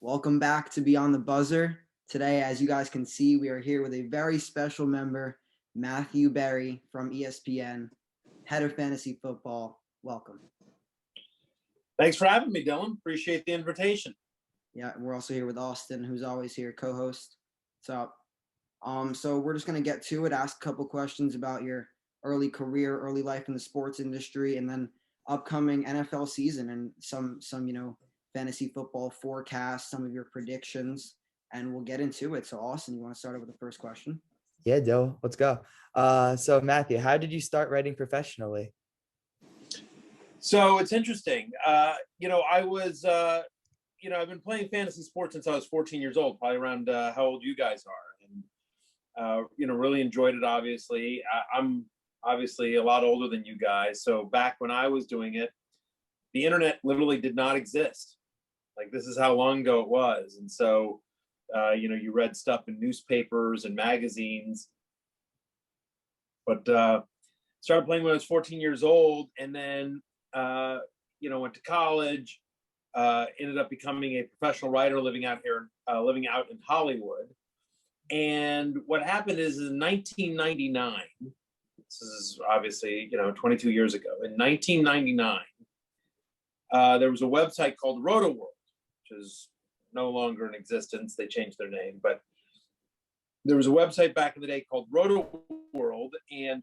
Welcome back to Beyond the Buzzer. Today, as you guys can see, we are here with a very special member, Matthew Berry from ESPN, head of fantasy football. Welcome. Thanks for having me, Dylan. Appreciate the invitation. Yeah, we're also here with Austin, who's always here, co-host. So we're just gonna get to it, ask a couple questions about your early career, early life in the sports industry, and then upcoming NFL season and some fantasy football forecasts, some of your predictions, and we'll get into it. So Austin, you want to start out with the first question? Yeah, Dill, let's go. So Matthew, how did you start writing professionally? So it's interesting. I've been playing fantasy sports since I was 14 years old, probably around how old you guys are. And, really enjoyed it, obviously. I'm obviously a lot older than you guys. So back when I was doing it, the internet literally did not exist. Like, this is how long ago it was. And so, you read stuff in newspapers and magazines. But started playing when I was 14 years old, and then, went to college, ended up becoming a professional writer living out in Hollywood. And what happened is in 1999, this is obviously, 22 years ago, in 1999, there was a website called RotoWorld, which is no longer in existence. They changed their name, but there was a website back in the day called RotoWorld, and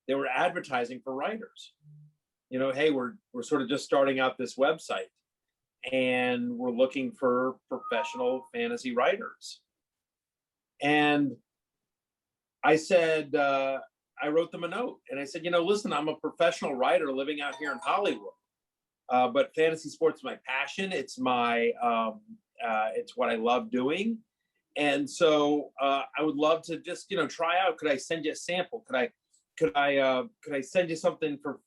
they were advertising for writers. Hey, we're sort of just starting out this website, and we're looking for professional fantasy writers. And I said, I wrote them a note, and I said, listen, I'm a professional writer living out here in Hollywood. But fantasy sports is my passion. It's it's what I love doing. And so I would love to just, try out. Could I send you a sample? Could I send you something for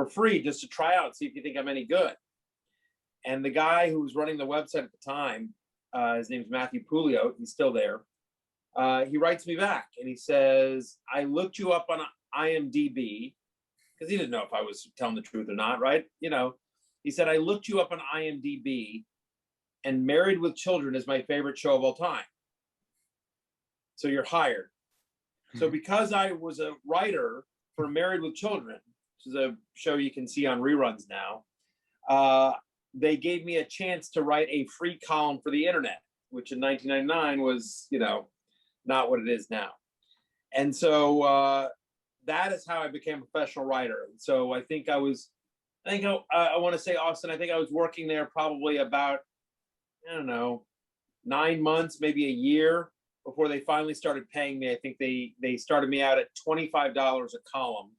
free just to try out, see if you think I'm any good? And the guy who was running the website at the time, his name's Matthew Pulio. He's still there. He writes me back and he says, I looked you up on IMDb, because he didn't know if I was telling the truth or not, right? He said, I looked you up on IMDb, and Married with Children is my favorite show of all time. So you're hired. So because I was a writer for Married with Children, which is a show you can see on reruns now, they gave me a chance to write a free column for the internet, which in 1999 was, not what it is now. And so that is how I became a professional writer. And so I want to say, Austin, I think I was working there probably about, 9 months, maybe a year before they finally started paying me. I think they started me out at $25 a column.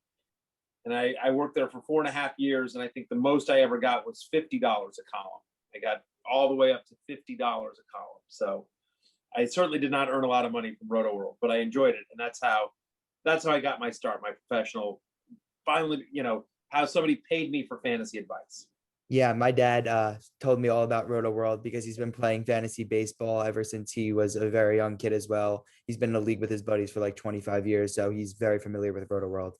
And I worked there for 4.5 years. And I think the most I ever got was $50 a column. I got all the way up to $50 a column. So I certainly did not earn a lot of money from RotoWorld, but I enjoyed it. And that's how I got my start, my professional, finally, how somebody paid me for fantasy advice. Yeah, my dad told me all about RotoWorld because he's been playing fantasy baseball ever since he was a very young kid as well. He's been in a league with his buddies for like 25 years, so he's very familiar with RotoWorld.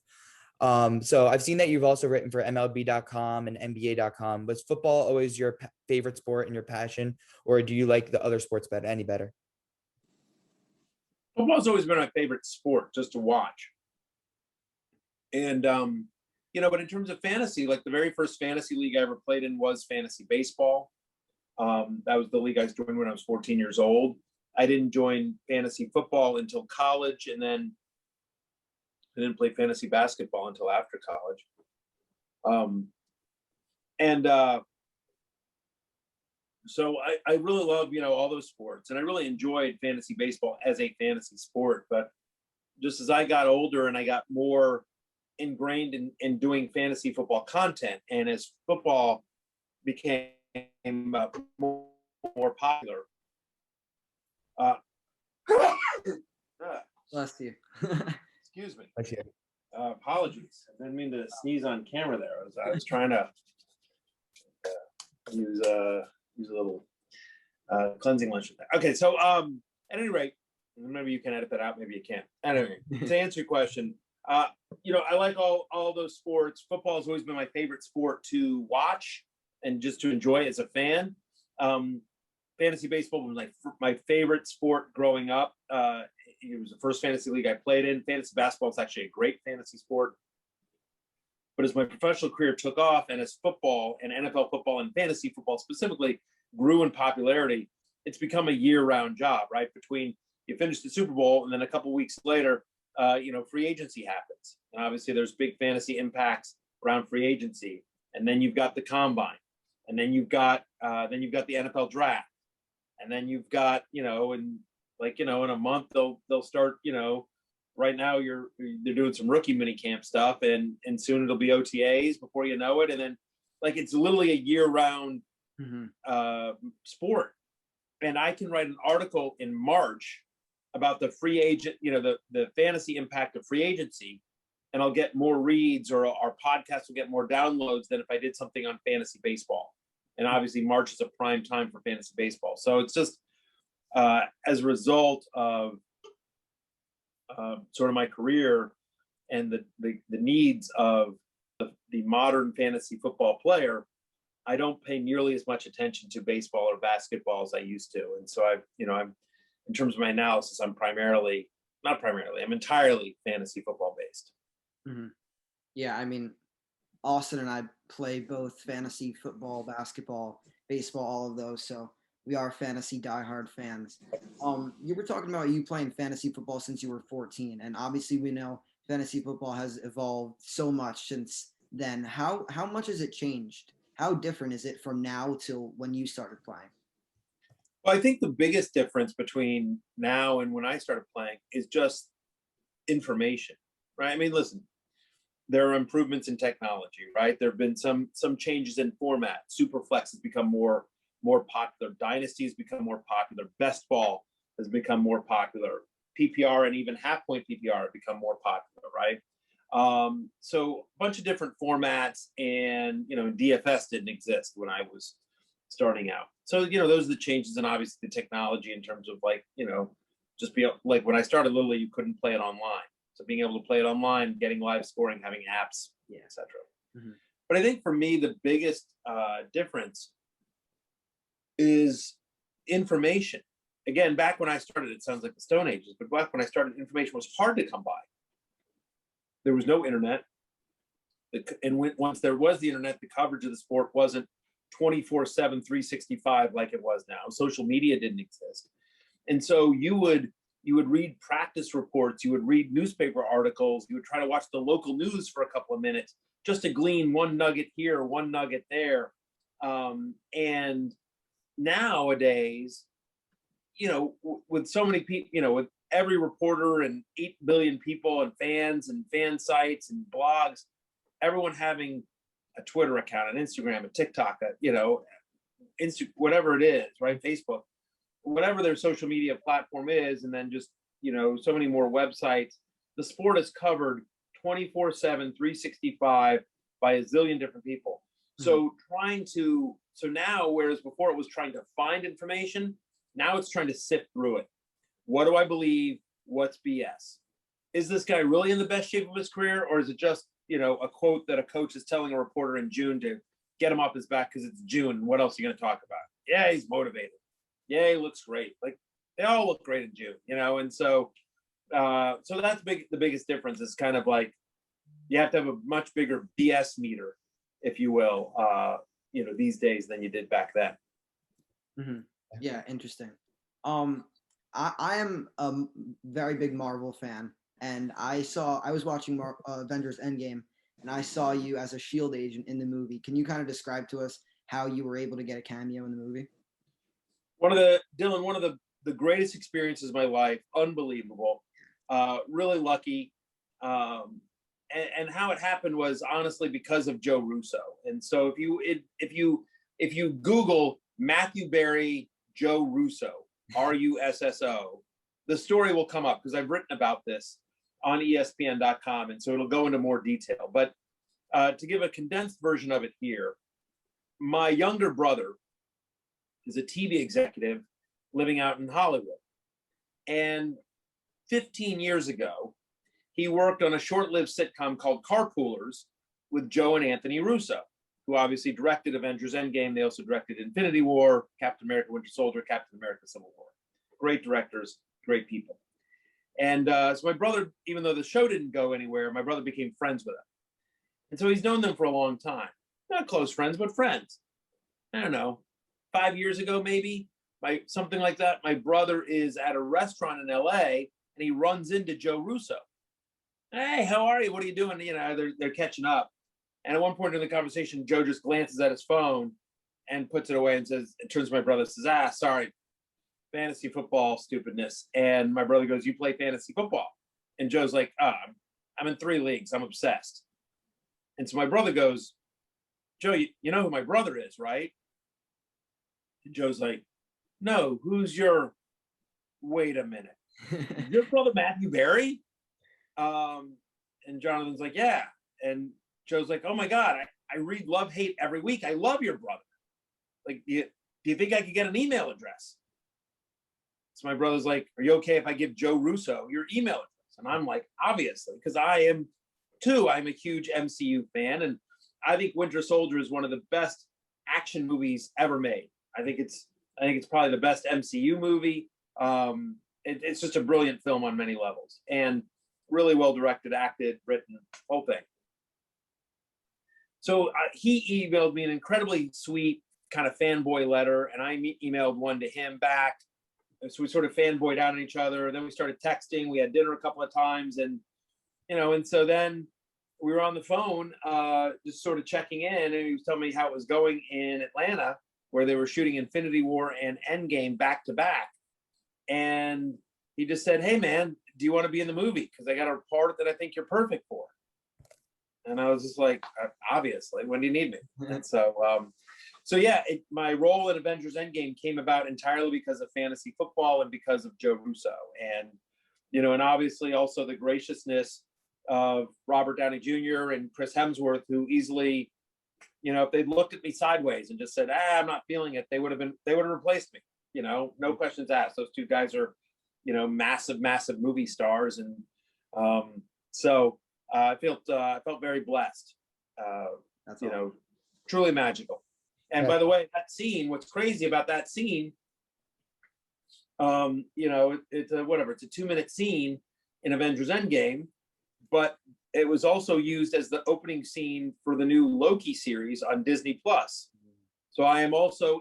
So I've seen that you've also written for MLB.com and NBA.com. Was football always your favorite sport and your passion, or do you like the other sports any better? Football's always been my favorite sport just to watch. And, but in terms of fantasy, like the very first fantasy league I ever played in was fantasy baseball. That was the league I was doing when I was 14 years old. I didn't join fantasy football until college, and then I didn't play fantasy basketball until after college. So I really love, all those sports, and I really enjoyed fantasy baseball as a fantasy sport. But just as I got older and I got more ingrained in doing fantasy football content, and as football became more popular. Bless you. Excuse me. Bless you. Apologies. I didn't mean to sneeze on camera there. I was trying to use a little cleansing lotion. Okay, so at any rate, maybe you can edit that out, maybe you can't. Anyway, to answer your question, I like all those sports. Football has always been my favorite sport to watch and just to enjoy as a fan. Fantasy baseball was my favorite sport growing up. It was the first fantasy league I played in. Fantasy basketball is actually a great fantasy sport. But as my professional career took off, and as football and NFL football and fantasy football specifically grew in popularity, it's become a year-round job, right? Between you finish the Super Bowl and then a couple weeks later, free agency happens, and obviously there's big fantasy impacts around free agency, and then you've got the combine, and then you've got the NFL draft, and then you've got in a month they'll start right now they're doing some rookie mini camp stuff, and soon it'll be OTAs before you know it, and then it's literally a year-round sport. And I can write an article in March about the free agent, the fantasy impact of free agency, and I'll get more reads, or our podcast will get more downloads than if I did something on fantasy baseball. And obviously March is a prime time for fantasy baseball. So it's just as a result of sort of my career and the needs of the modern fantasy football player, I don't pay nearly as much attention to baseball or basketball as I used to. And so I'm in terms of my analysis, I'm entirely fantasy football based. Mm-hmm. Yeah, I mean, Austin and I play both fantasy football, basketball, baseball, all of those. So we are fantasy diehard fans. You were talking about you playing fantasy football since you were 14, and obviously we know fantasy football has evolved so much since then. How much has it changed? How different is it from now till when you started playing? Well, I think the biggest difference between now and when I started playing is just information, right? I mean, listen, there are improvements in technology, right? There have been some changes in format. Superflex has become more popular. Dynasty has become more popular. Best ball has become more popular. PPR and even half point PPR have become more popular, right? So a bunch of different formats, and DFS didn't exist when I was starting out. So those are the changes, and obviously the technology in terms of just be like when I started literally you couldn't play it online. So being able to play it online, getting live scoring, having apps, etc. Mm-hmm. But I think for me the biggest difference is information. Again, back when I started, it sounds like the Stone Ages, but back when I started, information was hard to come by. There was no internet. And once there was the internet, the coverage of the sport wasn't 24/7, 365 like it was now. Social media didn't exist. And so you would read practice reports, you would read newspaper articles, you would try to watch the local news for a couple of minutes just to glean one nugget here, one nugget there. And nowadays, with so many people, with every reporter and 8 billion people and fans and fan sites and blogs, everyone having a Twitter account, an Instagram, a TikTok, whatever it is, right? Facebook, whatever their social media platform is, and then just, so many more websites. The sport is covered 24/7, 365 by a zillion different people. So so now, whereas before it was trying to find information, now it's trying to sift through it. What do I believe? What's BS? Is this guy really in the best shape of his career, or is it just, a quote that a coach is telling a reporter in June to get him off his back because it's June? What else are you going to talk about? Yeah, he's motivated. Yeah, he looks great. Like, they all look great in June, and so that's the biggest difference is kind of like you have to have a much bigger BS meter, if you will, these days than you did back then. Mm-hmm. Yeah, interesting. I am a very big Marvel fan, and I was watching Avengers Endgame, and I saw you as a SHIELD agent in the movie. Can you kind of describe to us how you were able to get a cameo in the movie? One of the greatest experiences of my life. Unbelievable. Really lucky. And how it happened was honestly because of Joe Russo. And so if you Google Matthew Berry, Joe Russo, Russo, the story will come up because I've written about this on ESPN.com, and so it'll go into more detail. But to give a condensed version of it here, my younger brother is a TV executive living out in Hollywood. And 15 years ago, he worked on a short-lived sitcom called Carpoolers with Joe and Anthony Russo. who obviously directed Avengers Endgame. They also directed Infinity War, Captain America, Winter Soldier, Captain America, Civil War. Great directors, great people. And so my brother, even though the show didn't go anywhere, my brother became friends with them. And so he's known them for a long time. Not close friends, but friends. I don't know, 5 years ago, maybe, something like that. My brother is at a restaurant in LA and he runs into Joe Russo. Hey, how are you? What are you doing? You know, they're catching up. And at one point in the conversation, Joe just glances at his phone and puts it away and says, it turns to my brother and says, sorry, fantasy football stupidness. And my brother goes, you play fantasy football? And Joe's like, I'm in 3 leagues. I'm obsessed. And so my brother goes, Joe, you know who my brother is, right? And Joe's like, no, wait a minute. Your brother Matthew Berry? And Jonathan's like, yeah. And Joe's like, oh my God, I read Love Hate every week. I love your brother. Like, do you think I could get an email address? So my brother's like, are you okay if I give Joe Russo your email address? And I'm like, obviously, because I'm a huge MCU fan. And I think Winter Soldier is one of the best action movies ever made. I think it's probably the best MCU movie. It's just a brilliant film on many levels and really well directed, acted, written, whole thing. So he emailed me an incredibly sweet kind of fanboy letter, and I emailed one to him back. And so we sort of fanboyed out on each other. Then we started texting. We had dinner a couple of times, and and so then we were on the phone, just sort of checking in, and he was telling me how it was going in Atlanta, where they were shooting Infinity War and Endgame back to back. And he just said, hey man, do you want to be in the movie? Because I got a part that I think you're perfect for. And I was just like, obviously, when do you need me? And so, my role in Avengers Endgame came about entirely because of fantasy football and because of Joe Russo. And, and obviously also the graciousness of Robert Downey Jr. and Chris Hemsworth, who easily, if they'd looked at me sideways and just said, I'm not feeling it, they would have replaced me, no questions asked. Those two guys are, massive movie stars. And I felt very blessed, That's awesome. Truly magical. And by the way, that scene, what's crazy about that scene, it's a 2-minute scene in Avengers Endgame, but it was also used as the opening scene for the new Loki series on Disney Plus. So I am also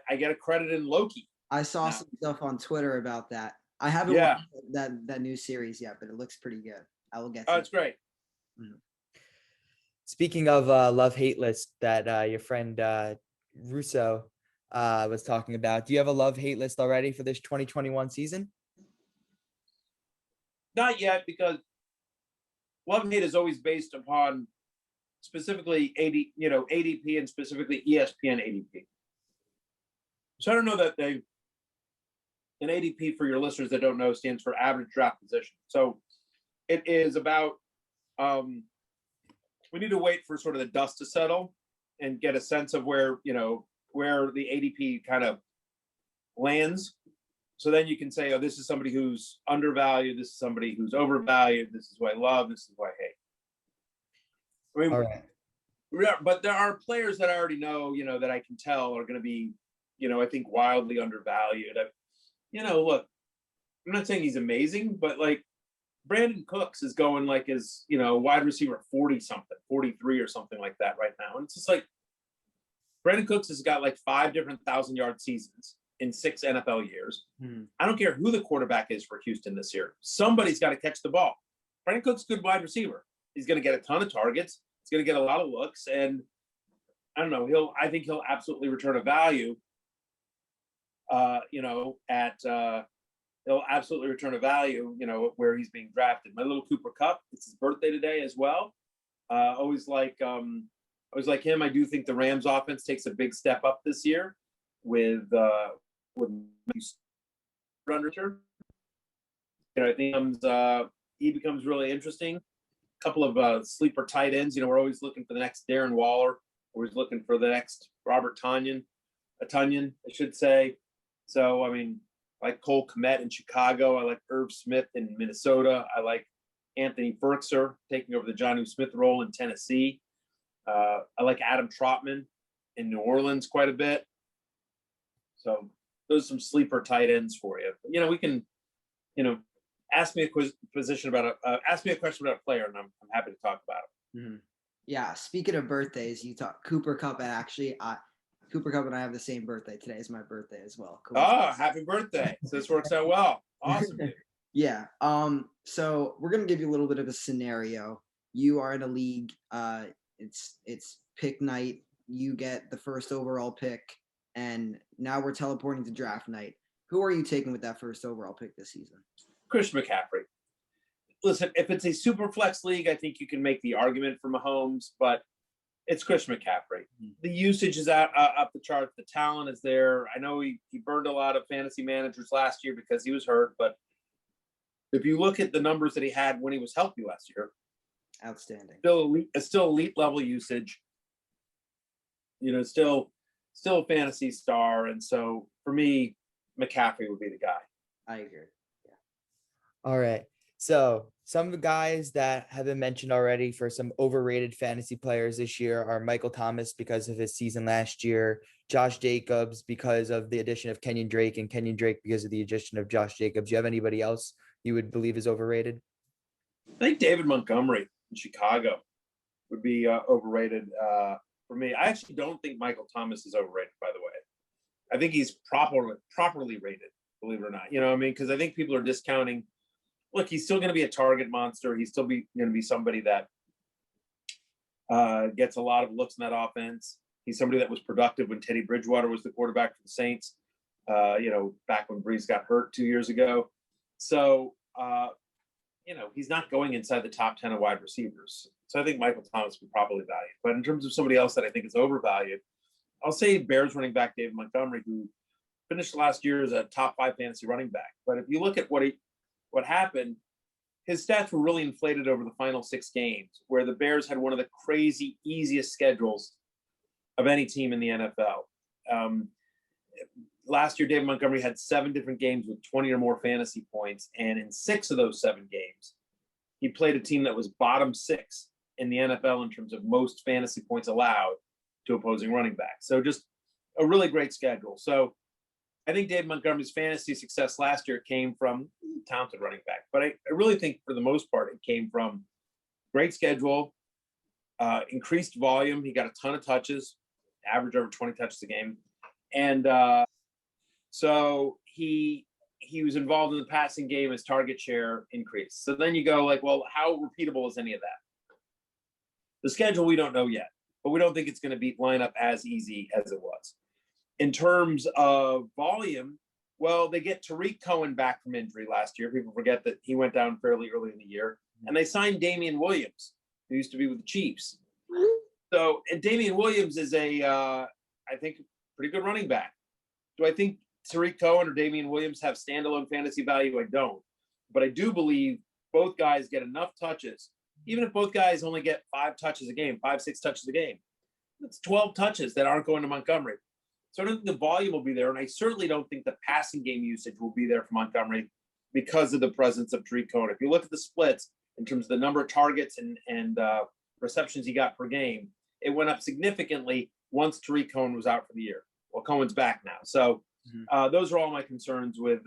I get a credit in Loki. I saw some stuff on Twitter about that. I haven't watched that new series yet, but it looks pretty good. I will get to it. It's great. Mm-hmm. Speaking of love-hate list that your friend Russo was talking about, do you have a love-hate list already for this 2021 season? Not yet, because love-hate is always based upon specifically ADP and specifically ESPN ADP. So I don't know that an ADP, for your listeners that don't know, stands for average draft position. So it is about, we need to wait for sort of the dust to settle and get a sense of where the ADP kind of lands. So then you can say, oh, this is somebody who's undervalued. This is somebody who's overvalued. This is who I love. This is who I hate. I mean, all right. But there are players that I already know, that I can tell are going to be, I think wildly undervalued. Look, I'm not saying he's amazing, but like Brandon Cooks is going like as, wide receiver 40 something, 43 or something like that right now. And it's just like Brandon Cooks has got like 5 different 1,000-yard seasons in 6 NFL years. I don't care who the quarterback is for Houston this year. Somebody's got to catch the ball. Brandon Cooks, good wide receiver. He's going to get a ton of targets. He's going to get a lot of looks. And I don't know, I think he'll absolutely return a value, he'll absolutely return a value, where he's being drafted. My little Cooper Kupp, it's his birthday today as well. Always like him. I do think the Rams offense takes a big step up this year with Runner. I think he becomes really interesting. A couple of sleeper tight ends. We're always looking for the next Darren Waller. We're always looking for the next Robert Tonyan, I should say. So, I mean, I like Cole Kmet in Chicago. I like Irv Smith in Minnesota. I like Anthony Firkser taking over the Jonnu Smith role in Tennessee. I like Adam Trotman in New Orleans quite a bit. So those are some sleeper tight ends for you. But, we can, ask me a question about a player, and I'm happy to talk about it. Mm-hmm. Yeah. Speaking of birthdays, you talk Cooper Cup, and actually, Cooper Cup and I have the same birthday. Today is my birthday as well. Oh, happy birthday! So this works out well. Awesome, dude. Yeah. So we're gonna give you a little bit of a scenario. You are in a league. It's pick night. You get the first overall pick, and now we're teleporting to draft night. Who are you taking with that first overall pick this season? Christian McCaffrey. Listen, if it's a super flex league, I think you can make the argument for Mahomes, but it's Christian McCaffrey. The usage is up the charts. The talent is there. I know he burned a lot of fantasy managers last year because he was hurt, but if you look at the numbers that he had when he was healthy last year, outstanding. Still elite level usage. Still a fantasy star, and so for me, McCaffrey would be the guy. I agree. Yeah. All right. So some of the guys that have been mentioned already for some overrated fantasy players this year are Michael Thomas because of his season last year, Josh Jacobs because of the addition of Kenyon Drake, and Kenyon Drake because of the addition of Josh Jacobs. Do you have anybody else you would believe is overrated? I think David Montgomery in Chicago would be overrated for me. I actually don't think Michael Thomas is overrated, by the way. I think he's properly rated, believe it or not. Because I think people are discounting. Look, he's still going to be a target monster. He's still going to be somebody that gets a lot of looks in that offense. He's somebody that was productive when Teddy Bridgewater was the quarterback for the Saints, back when Breeze got hurt 2 years ago. So, he's not going inside the top 10 of wide receivers. So I think Michael Thomas would be properly valued. But in terms of somebody else that I think is overvalued, I'll say Bears running back David Montgomery, who finished last year as a top 5 fantasy running back. But if you look at what happened, his stats were really inflated over the final 6 games, where the Bears had one of the crazy easiest schedules of any team in the NFL. Last year, David Montgomery had 7 different games with 20 or more fantasy points, and in 6 of those 7 games, he played a team that was bottom 6 in the NFL in terms of most fantasy points allowed to opposing running backs. So just a really great schedule. So I think David Montgomery's fantasy success last year came from talented running back. But I really think for the most part, it came from great schedule, increased volume. He got a ton of touches, average over 20 touches a game. And so he was involved in the passing game as target share increased. So then you go like, well, how repeatable is any of that? The schedule, we don't know yet, but we don't think it's going to line up as easy as it was. In terms of volume, well, they get Tariq Cohen back from injury last year. People forget that he went down fairly early in the year. And they signed Damian Williams, who used to be with the Chiefs. So, and Damian Williams is I think, pretty good running back. Do I think Tariq Cohen or Damian Williams have standalone fantasy value? I don't. But I do believe both guys get enough touches. Even if both guys only get 5 touches a game, 5-6 touches a game, that's 12 touches that aren't going to Montgomery. So I don't think the volume will be there, and I certainly don't think the passing game usage will be there for Montgomery because of the presence of Tariq Cohen. If you look at the splits in terms of the number of targets and receptions he got per game, it went up significantly once Tariq Cohen was out for the year. Well, Cohen's back now. So those are all my concerns with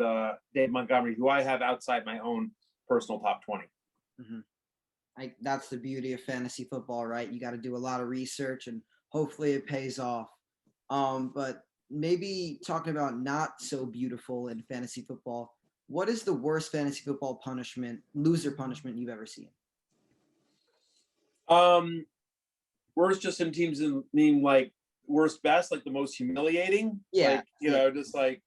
Dave Montgomery, who I have outside my own personal top 20. That's the beauty of fantasy football, right? You got to do a lot of research, and hopefully it pays off. But maybe talking about not so beautiful in fantasy football, what is the worst fantasy football loser punishment you've ever seen? Worst just in teams mean like worst best, like the most humiliating. Yeah. Like, just like,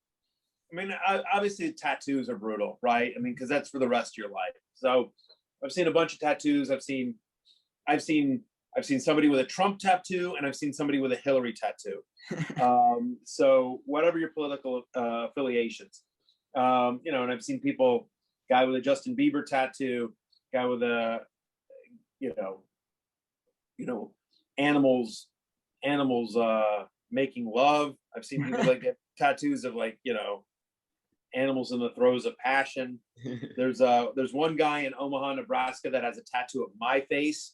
obviously tattoos are brutal, right? Because that's for the rest of your life. So I've seen a bunch of tattoos. I've seen somebody with a Trump tattoo, and I've seen somebody with a Hillary tattoo. So whatever your political affiliations, and I've seen guy with a Justin Bieber tattoo, guy with a, animals making love. I've seen people that get tattoos of animals in the throes of passion. There's one guy in Omaha, Nebraska that has a tattoo of my face.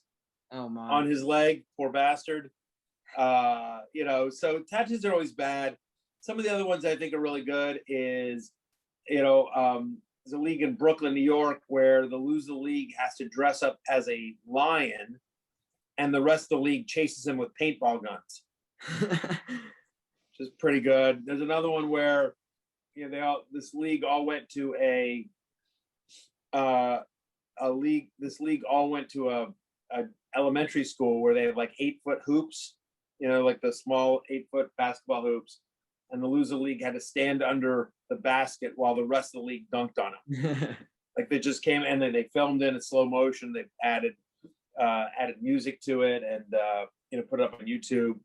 Oh my. on his leg, poor bastard. So tattoos are always bad. Some of the other ones I think are really good is, there's a league in Brooklyn, New York, where the loser of the league has to dress up as a lion, and the rest of the league chases him with paintball guns, which is pretty good. There's another one where, this league all went to a league. This league all went to a elementary school where they have like 8-foot hoops, like the small 8-foot basketball hoops, and the loser league had to stand under the basket while the rest of the league dunked on them. Like they just came and then they filmed in slow motion. They've added music to it and put it up on YouTube.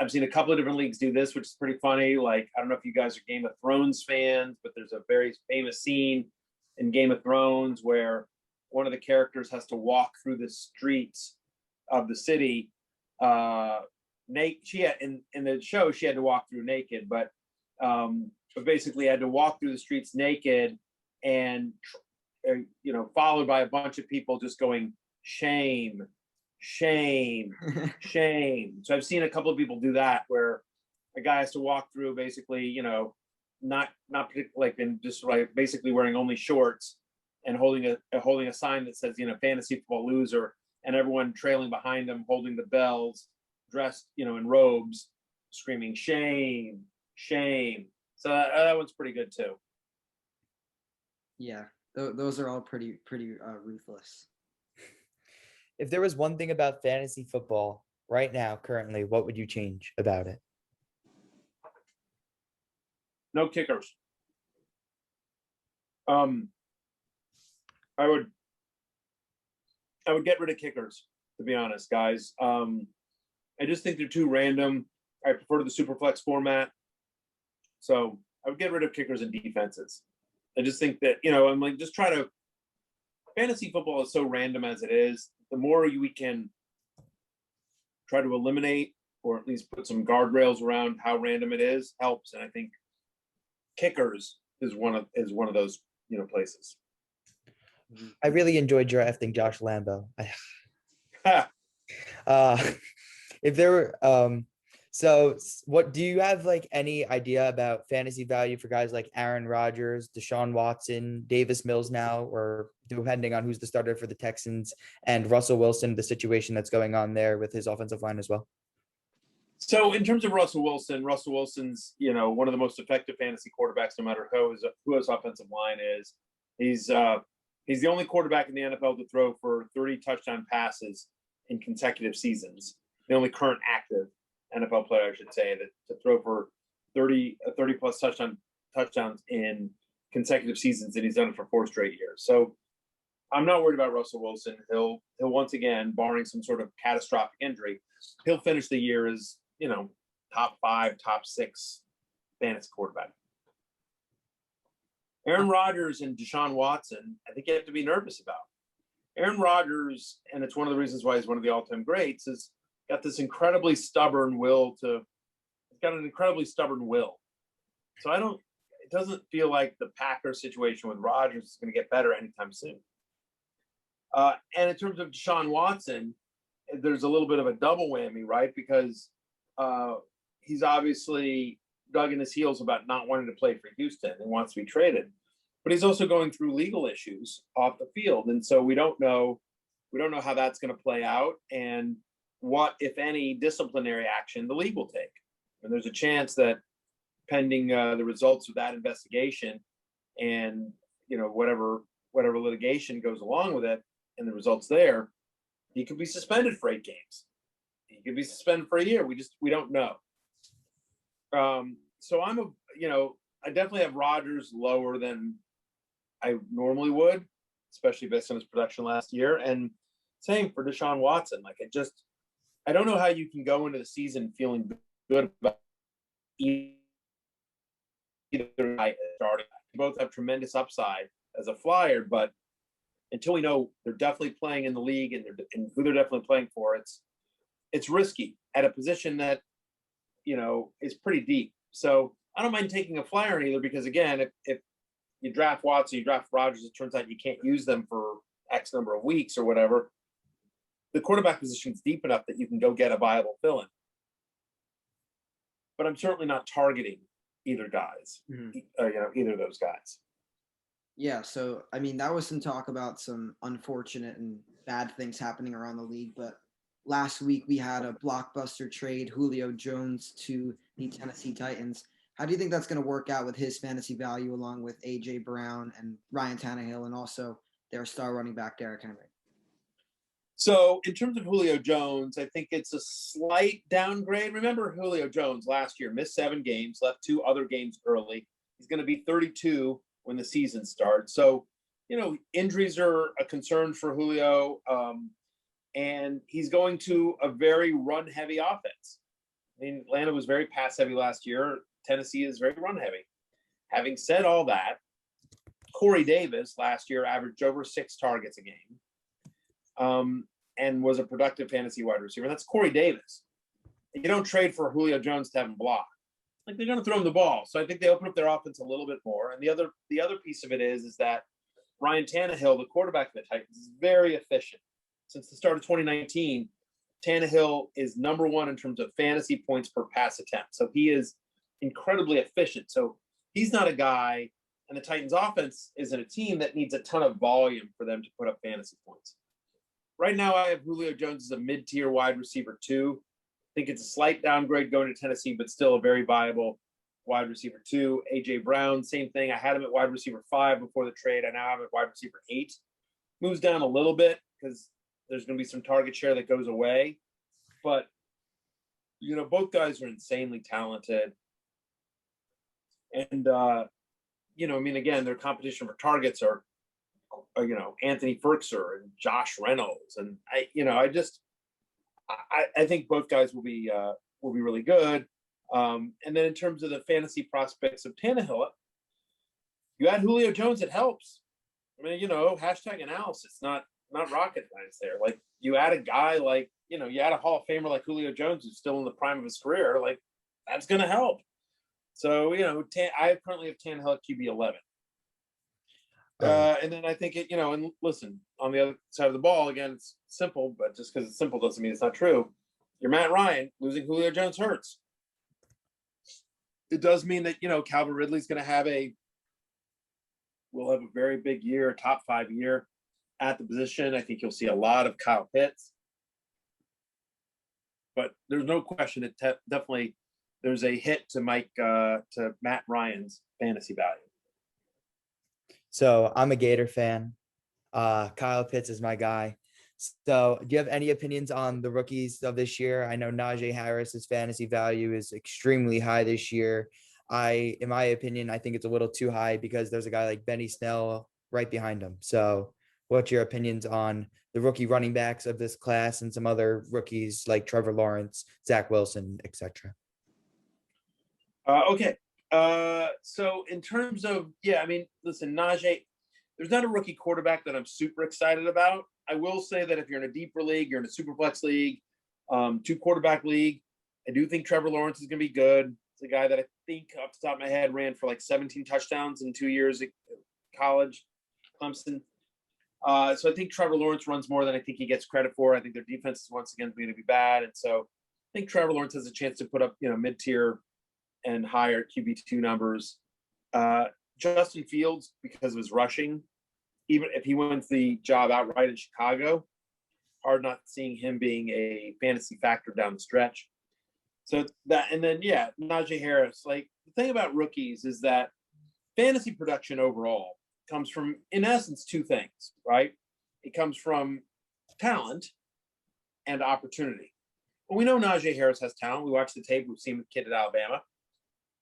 I've seen a couple of different leagues do this, which is pretty funny. Like, I don't know if you guys are Game of Thrones fans, but there's a very famous scene in Game of Thrones where one of the characters has to walk through the streets of the city. She had in the show she had to walk through naked, but basically had to walk through the streets naked, and followed by a bunch of people just going shame, shame, shame. So I've seen a couple of people do that where a guy has to walk through basically, not like in just like basically wearing only shorts and holding a sign that says fantasy football loser, and everyone trailing behind him holding the bells, dressed in robes, screaming shame, shame. So that one's pretty good too. Yeah, those are all pretty ruthless. If there was one thing about fantasy football right now, currently, what would you change about it? No kickers. I would get rid of kickers, to be honest, guys. I just think they're too random. I prefer the Superflex format. So I would get rid of kickers and defenses. I just think that, I'm like, just try to, fantasy football is so random as it is. The more we can try to eliminate or at least put some guardrails around how random it is helps. And I think kickers is one of those, places. I really enjoyed drafting Josh Lambo. If there were, so what do you have like any idea about fantasy value for guys like Aaron Rodgers, Deshaun Watson, Davis Mills now, or depending on who's the starter for the Texans, and Russell Wilson, the situation that's going on there with his offensive line as well? So in terms of Russell Wilson's, one of the most effective fantasy quarterbacks, no matter who his offensive line is. He's the only quarterback in the NFL to throw for 30 touchdown passes in consecutive seasons. The only current active NFL player, I should say, that to throw for 30 plus touchdowns in consecutive seasons, and he's done it for 4 straight years. So I'm not worried about Russell Wilson. He'll once again, barring some sort of catastrophic injury, he'll finish the year as, top 5, top 6 fantasy quarterback. Aaron Rodgers and Deshaun Watson, I think you have to be nervous about. Aaron Rodgers, and it's one of the reasons why he's one of the all-time greats, is got this incredibly stubborn will. So it doesn't feel like the Packers situation with Rodgers is going to get better anytime soon. And in terms of Deshaun Watson, there's a little bit of a double whammy, right? Because he's obviously dug in his heels about not wanting to play for Houston and wants to be traded. But he's also going through legal issues off the field. And so we don't know how that's going to play out and what, if any, disciplinary action the league will take. And there's a chance that pending the results of that investigation and, whatever litigation goes along with it and the results there, he could be suspended for 8 games. He could be suspended for a year. We don't know. So I definitely have Rodgers lower than I normally would, especially based on his production last year. And same for Deshaun Watson. Like, I don't know how you can go into the season feeling good about either guy starting. They both have tremendous upside as a flyer, but until we know they're definitely playing in the league and who they're definitely playing for, it's risky at a position that, is pretty deep. So I don't mind taking a flyer on either, because again, if you draft Watson, you draft Rodgers, it turns out you can't use them for X number of weeks or whatever. the quarterback position is deep enough that you can go get a viable fill-in. But I'm certainly not targeting either guys, either of those guys. Yeah, so I mean that was some talk about some unfortunate and bad things happening around the league, but last week we had a blockbuster trade, Julio Jones to the Tennessee Titans. How do you think that's going to work out with his fantasy value along with AJ Brown and Ryan Tannehill and also their star running back Derrick Henry? So in terms of Julio Jones, I think it's a slight downgrade. Remember Julio Jones last year missed 7 games, left 2 other games early. He's going to be 32 when the season starts. So, injuries are a concern for Julio, and he's going to a very run-heavy offense. I mean, Atlanta was very pass-heavy last year. Tennessee is very run-heavy. Having said all that, Corey Davis last year averaged over 6 targets a game, and was a productive fantasy wide receiver. That's Corey Davis. And you don't trade for Julio Jones to have him block. Like, they're going to throw him the ball. So I think they open up their offense a little bit more. And the other piece of it is that Ryan Tannehill, the quarterback of the Titans, is very efficient. Since the start of 2019, Tannehill is number 1 in terms of fantasy points per pass attempt. So he is incredibly efficient. So he's not a guy, and the Titans offense isn't a team that needs a ton of volume for them to put up fantasy points. Right now, I have Julio Jones as a mid-tier wide receiver 2. I think it's a slight downgrade going to Tennessee, but still a very viable wide receiver 2. AJ Brown, same thing. I had him at wide receiver 5 before the trade. I now have him at wide receiver 8. Moves down a little bit because there's going to be some target share that goes away. But, both guys are insanely talented. And, again, their competition for targets are Anthony Ferkser and Josh Reynolds. And I think both guys will be really good. And then in terms of the fantasy prospects of Tannehill, you add Julio Jones, it helps. I mean, hashtag analysis, not rocket science there. Like, you add a guy like, you add a Hall of Famer like Julio Jones who's still in the prime of his career, like, that's going to help. So, I currently have Tannehill at QB 11. And then I think and listen, on the other side of the ball, again, it's simple, but just because it's simple doesn't mean it's not true. You're Matt Ryan. Losing Julio Jones hurts. It does mean that, Calvin Ridley's going to will have a very big year, top 5 year at the position. I think you'll see a lot of Kyle Pitts. But there's no question that definitely there's a hit to Matt Ryan's fantasy value. So I'm a Gator fan. Kyle Pitts is my guy. So do you have any opinions on the rookies of this year? I know Najee Harris's fantasy value is extremely high this year. In my opinion, I think it's a little too high because there's a guy like Benny Snell right behind him. So what's your opinions on the rookie running backs of this class and some other rookies like Trevor Lawrence, Zach Wilson, etc.? Okay. So in terms of, listen, Najee, there's not a rookie quarterback that I'm super excited about. I will say that if you're in a deeper league, you're in a superflex league, 2-quarterback league, I do think Trevor Lawrence is going to be good. It's a guy that I think off the top of my head ran for like 17 touchdowns in 2 years at college, Clemson. So I think Trevor Lawrence runs more than I think he gets credit for. I think their defense is once again going to be bad. And so I think Trevor Lawrence has a chance to put up, mid-tier and higher QB2 numbers. Justin Fields, because of his rushing, even if he wins the job outright in Chicago, hard not seeing him being a fantasy factor down the stretch. So that, and then, Najee Harris. Like, the thing about rookies is that fantasy production overall comes from, in essence, 2 things, right? It comes from talent and opportunity. Well, we know Najee Harris has talent. We watched the tape. We've seen the kid at Alabama.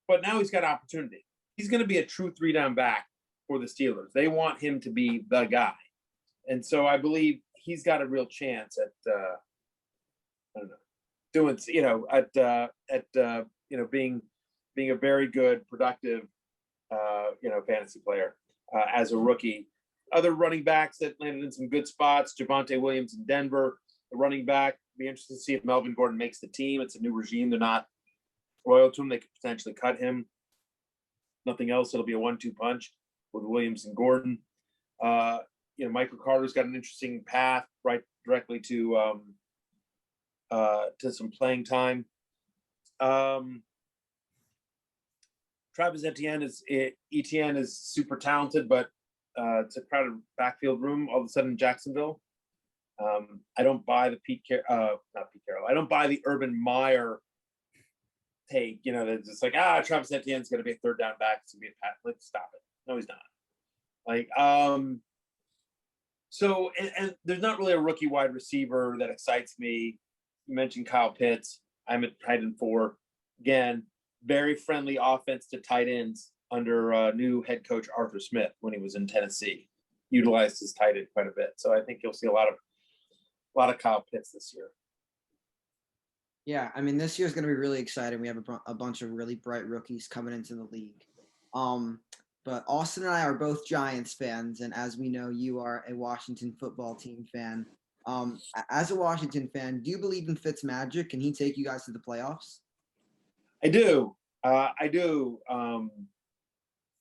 But now he's got opportunity. He's going to be a true 3-down back for the Steelers. They want him to be the guy. And so I believe he's got a real chance at, being a very good, productive, fantasy player as a rookie. Other running backs that landed in some good spots, Javonte Williams in Denver, the running back. Be interested to see if Melvin Gordon makes the team. It's a new regime. They're not loyal to him. They could potentially cut him. Nothing else. It'll be a 1-2 punch with Williams and Gordon. Michael Carter's got an interesting path right directly to some playing time. Travis Etienne is super talented, but it's a crowded backfield room all of a sudden in Jacksonville. I don't buy the not Pete Carroll. I don't buy the Urban Meyer take. You know, that's just like, Travis Etienne's going to be a third down back. It's going to be a pat. Like, stop it. No, he's not. Like, so, and there's not really a rookie wide receiver that excites me. You mentioned Kyle Pitts. I'm at tight end 4. Again, very friendly offense to tight ends under new head coach Arthur Smith when he was in Tennessee. Utilized his tight end quite a bit. So I think you'll see a lot of Kyle Pitts this year. Yeah, I mean, this year is going to be really exciting. We have a bunch of really bright rookies coming into the league. But Austin and I are both Giants fans, and as we know, you are a Washington football team fan. As a Washington fan, do you believe in Fitz magic? Can he take you guys to the playoffs? I do. I do.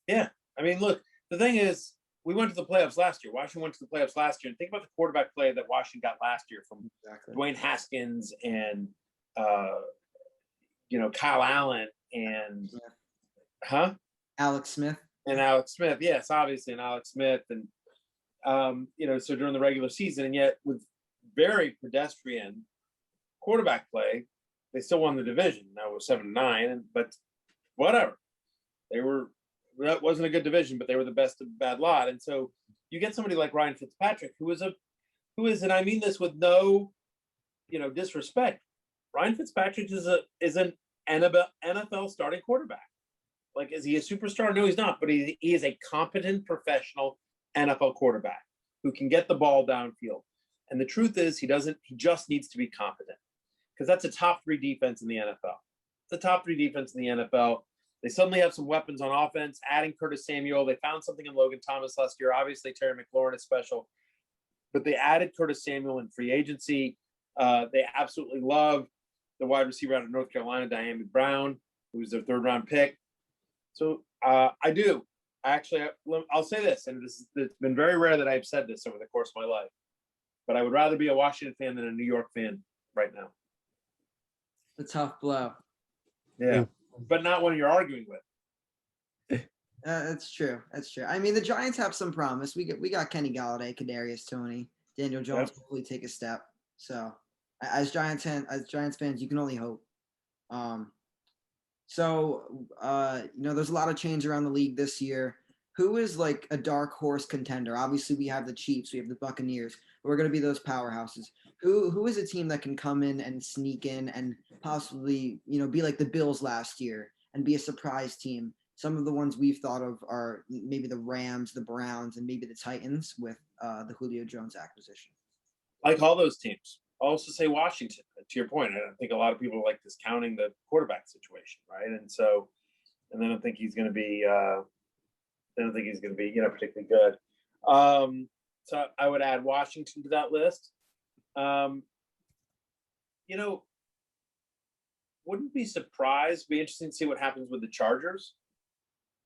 Yeah. I mean, look, the thing is, we went to the playoffs last year. Washington went to the playoffs last year. And think about the quarterback play that Washington got last year from Dwayne Haskins and, Kyle Allen and, Alex Smith. And Alex Smith. Yes, obviously, and Alex Smith. And, so during the regular season, and yet with very pedestrian quarterback play, they still won the division. Now it was 7-9, but whatever. That wasn't a good division, but they were the best of the bad lot. And so you get somebody like Ryan Fitzpatrick, who is, and I mean this with no, disrespect. Ryan Fitzpatrick is an NFL starting quarterback. Like, is he a superstar? No, he's not. But he is a competent professional NFL quarterback who can get the ball downfield. And the truth is, he just needs to be competent, because that's a top 3 defense in the NFL. It's a top 3 defense in the NFL. They suddenly have some weapons on offense, adding Curtis Samuel. They found something in Logan Thomas last year. Obviously, Terry McLaurin is special. But they added Curtis Samuel in free agency. They absolutely love the wide receiver out of North Carolina, Diami Brown, who was their 3rd-round pick. So I do. Actually, I'll say this, and it's been very rare that I've said this over the course of my life, but I would rather be a Washington fan than a New York fan right now. A tough blow. Yeah, but not one you're arguing with. That's true. That's true. I mean, the Giants have some promise. We got Kenny Galladay, Kadarius Toney, Daniel Jones hopefully take a step. So as Giants fans, you can only hope. There's a lot of change around the league this year. Who is like a dark horse contender? Obviously, we have the Chiefs, we have the Buccaneers. We're going to be those powerhouses. Who is a team that can come in and sneak in and possibly, be like the Bills last year and be a surprise team? Some of the ones we've thought of are maybe the Rams, the Browns, and maybe the Titans with the Julio Jones acquisition. Like all those teams. I'll also say Washington. To your point, I think a lot of people are like discounting the quarterback situation, right? And they don't think he's going to be. They don't think he's going to be, particularly good. So I would add Washington to that list. Wouldn't be surprised. Be interesting to see what happens with the Chargers.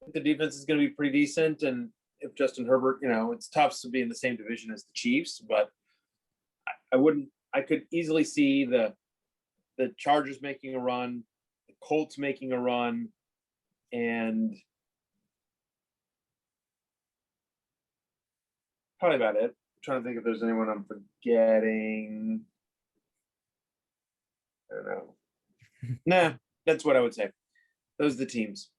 I think the defense is going to be pretty decent, and if Justin Herbert, it's tough to be in the same division as the Chiefs, but I could easily see the Chargers making a run, the Colts making a run, and probably about it. I'm trying to think if there's anyone I'm forgetting. I don't know. Nah, that's what I would say. Those are the teams.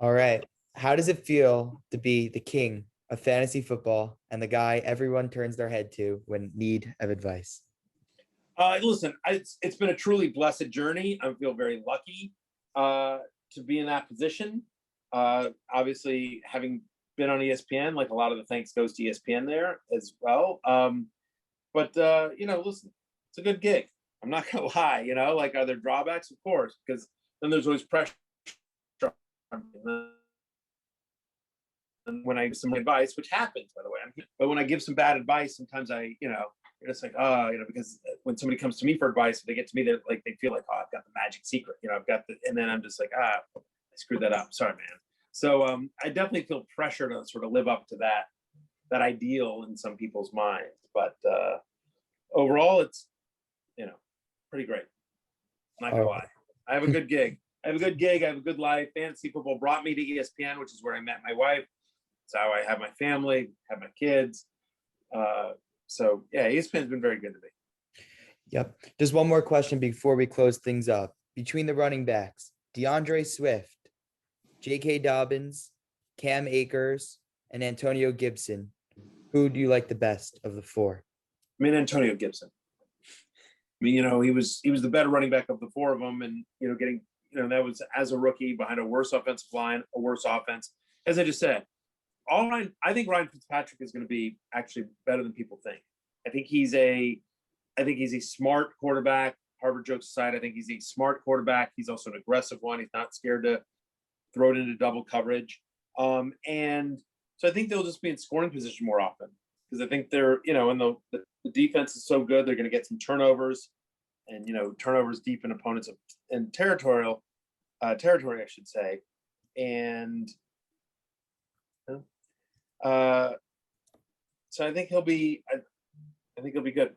All right. How does it feel to be the king of fantasy football and the guy everyone turns their head to when need of advice? Listen, it's been a truly blessed journey. I feel very lucky to be in that position. Obviously, having been on ESPN, like a lot of the thanks goes to ESPN there as well. But listen, it's a good gig. I'm not gonna lie. Are there drawbacks? Of course, because then there's always pressure. And when I give some advice, which happens, by the way, but when I give some bad advice, sometimes you're just like, because when somebody comes to me for advice, they get to me, they feel like, I've got the magic secret, I've got and then I'm just like, I screwed that up. Sorry, man. So I definitely feel pressure to sort of live up to that. that ideal in some people's minds. But overall, it's, pretty great. I'm not gonna lie. I have a good gig. I have a good life. Fantasy football brought me to ESPN, which is where I met my wife. It's how I have my family, have my kids. So yeah, ESPN's been very good to me. Yep. Just one more question before we close things up. Between the running backs, DeAndre Swift, J.K. Dobbins, Cam Akers, and Antonio Gibson, who do you like the best of the four? I mean, Antonio Gibson. I mean, he was the better running back of the four of them, and getting that was as a rookie behind a worse offensive line, a worse offense. As I just said, I think Ryan Fitzpatrick is going to be actually better than people think. I think he's a smart quarterback. Harvard jokes aside, I think he's a smart quarterback. He's also an aggressive one. He's not scared to throw it into double coverage. And so I think they'll just be in scoring position more often, because I think they're, and the defense is so good, they're going to get some turnovers, and turnovers deep in opponents and territory, I should say. And so I think he'll be good.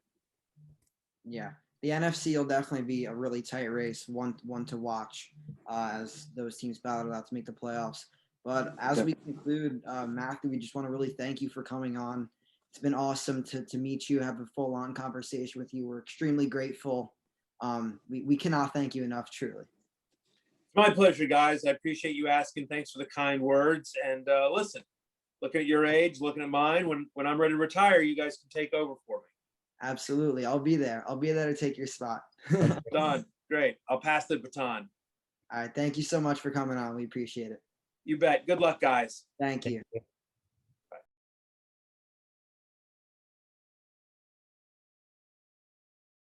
Yeah, the NFC will definitely be a really tight race, one to watch as those teams battle out to make the playoffs. But as we conclude, Matthew, we just want to really thank you for coming on. It's been awesome to meet you, have a full-on conversation with you. We're extremely grateful. We cannot thank you enough, truly. My pleasure, guys. I appreciate you asking. Thanks for the kind words. And listen, looking at your age, looking at mine, when I'm ready to retire, you guys can take over for me. Absolutely. I'll be there. I'll be there to take your spot. Done. Great. I'll pass the baton. All right. Thank you so much for coming on. We appreciate it. You bet. Good luck, guys. Thank you.